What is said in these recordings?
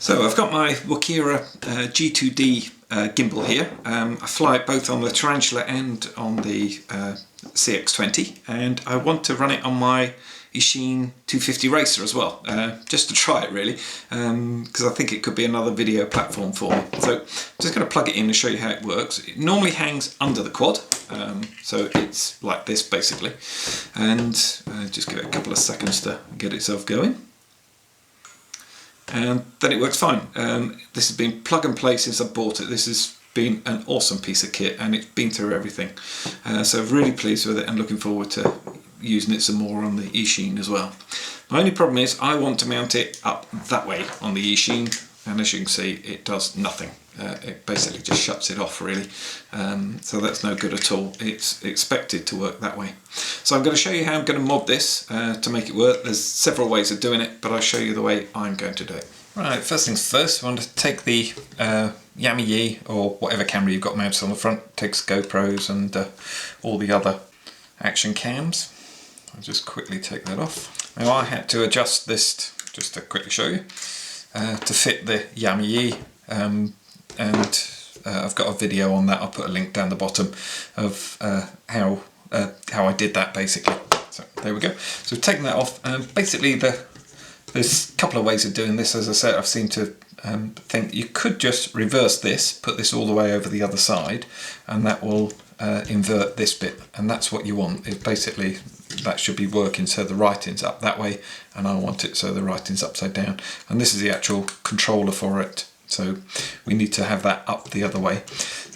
So I've got my Walkera G-2D gimbal here. I fly it both on the Tarantula and on the CX-20, and I want to run it on my Eachine 250 Racer as well, just to try it really, because I think it could be another video platform for me. So I'm just going to plug it in and show you how it works. It normally hangs under the quad, so it's like this basically, and just give it a couple of seconds to get itself going. And then it works fine. This has been plug and play since I bought it. This has been an awesome piece of kit and it's been through everything. So I'm really pleased with it and looking forward to using it some more on the Eachine as well. My only problem is I want to mount it up that way on the Eachine, and as you can see it does nothing. It basically just shuts it off really, so that's no good at all. It's expected to work that way. So I'm going to show you how I'm going to mod this to make it work. There's several ways of doing it, but I'll show you the way I'm going to do it. Right, first things first, I want to take the Yami or whatever camera you've got mounted on the front. Takes GoPros and all the other action cams. I'll just quickly take that off. Now I had to adjust this, just to quickly show you, to fit the Yami, and I've got a video on that. I'll put a link down the bottom of how I did that basically. So there we go. So we've taken that off, and basically there's a couple of ways of doing this. As I said, I've seen to think you could just reverse this, put this all the way over the other side, and that will invert this bit, and that's what you want. It basically, that should be working so the writing's up that way, and I want it so the writing's upside down. And this is the actual controller for it, so we need to have that up the other way.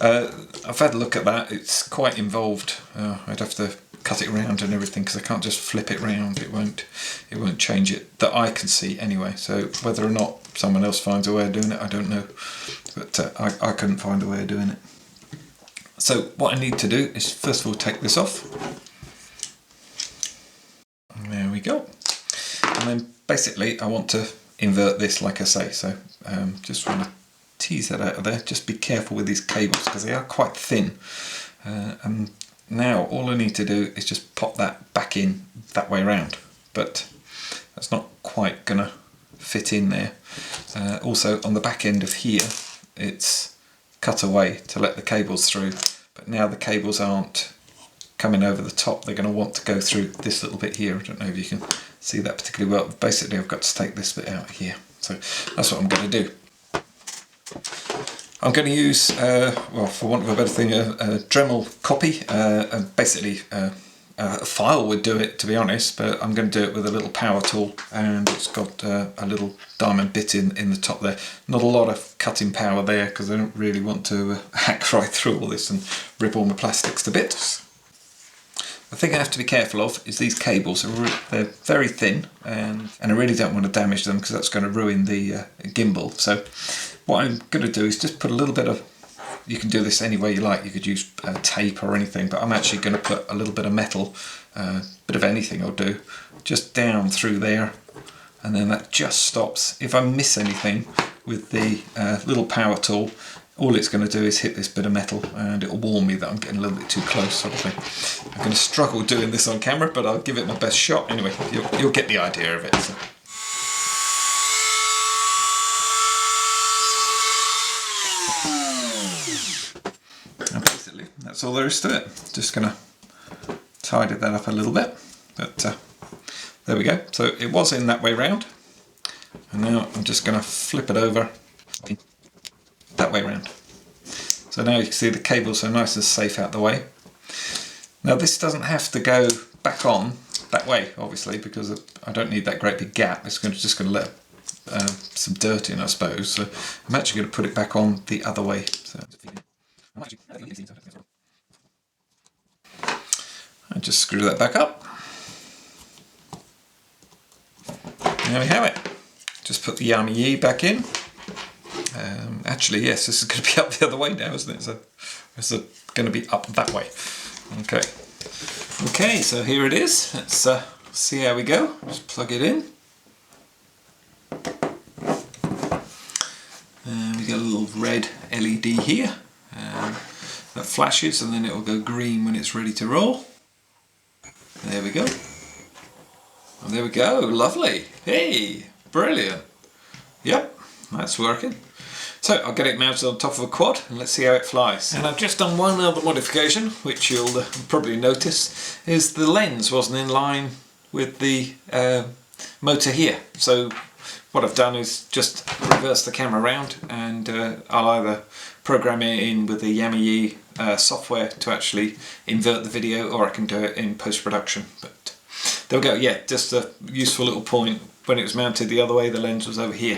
I've had a look at that. It's quite involved. I'd have to cut it around and everything because I can't just flip it round. It won't change it that I can see anyway. So whether or not someone else finds a way of doing it, I don't know. But I couldn't find a way of doing it. So what I need to do is first of all take this off. There we go. And then basically I want to invert this like I say. So just want to tease that out of there. Just be careful with these cables because they are quite thin. And now all I need to do is just pop that back in that way around, but that's not quite gonna fit in there. Also on the back end of here it's cut away to let the cables through, but now the cables aren't coming over the top. They're going to want to go through this little bit here. I don't know if you can see that particularly well. Basically I've got to take this bit out here, so that's what I'm going to do. I'm going to use, well, for want of a better thing, a Dremel copy. Basically, a file would do it, to be honest, but I'm going to do it with a little power tool, and it's got a little diamond bit in the top there. Not a lot of cutting power there because I don't really want to hack right through all this and rip all my plastics to bits. The thing I have to be careful of is these cables. They're very thin, and I really don't want to damage them because that's going to ruin the gimbal. So what I'm going to do is just put a little bit of, you can do this any way you like, you could use tape or anything, but I'm actually going to put a little bit of metal, bit of anything will do, just down through there, and then that just stops. If I miss anything with the little power tool, all it's going to do is hit this bit of metal and it'll warn me that I'm getting a little bit too close, sort of thing. I'm going to struggle doing this on camera, but I'll give it my best shot anyway. You'll get the idea of it. So. And basically, that's all there is to it. Just going to tidy that up a little bit, but there we go. So it was in that way round, and now I'm just going to flip it over that way around. So now you can see the cables are nice and safe out the way. Now this doesn't have to go back on that way, obviously, because I don't need that great big gap. It's just going to let some dirt in, I suppose. So I'm actually going to put it back on the other way. So I just screw that back up. There we have it. Just put the Yami back in. Actually, yes, this is going to be up the other way now, isn't it? So it's going to be up that way. Okay. Okay, so here it is. Let's see how we go. Just plug it in. We get a little red LED here that flashes, and then it will go green when it's ready to roll. There we go. And there we go. Lovely. Hey, brilliant. Yep. that's working. So I'll get it mounted on top of a quad and let's see how it flies. And I've just done one other modification, which you'll probably notice, is the lens wasn't in line with the motor here. So what I've done is just reverse the camera around, and I'll either program it in with the Yami software to actually invert the video, or I can do it in post-production. But there we go, yeah, just a useful little point. When it was mounted the other way, the lens was over here.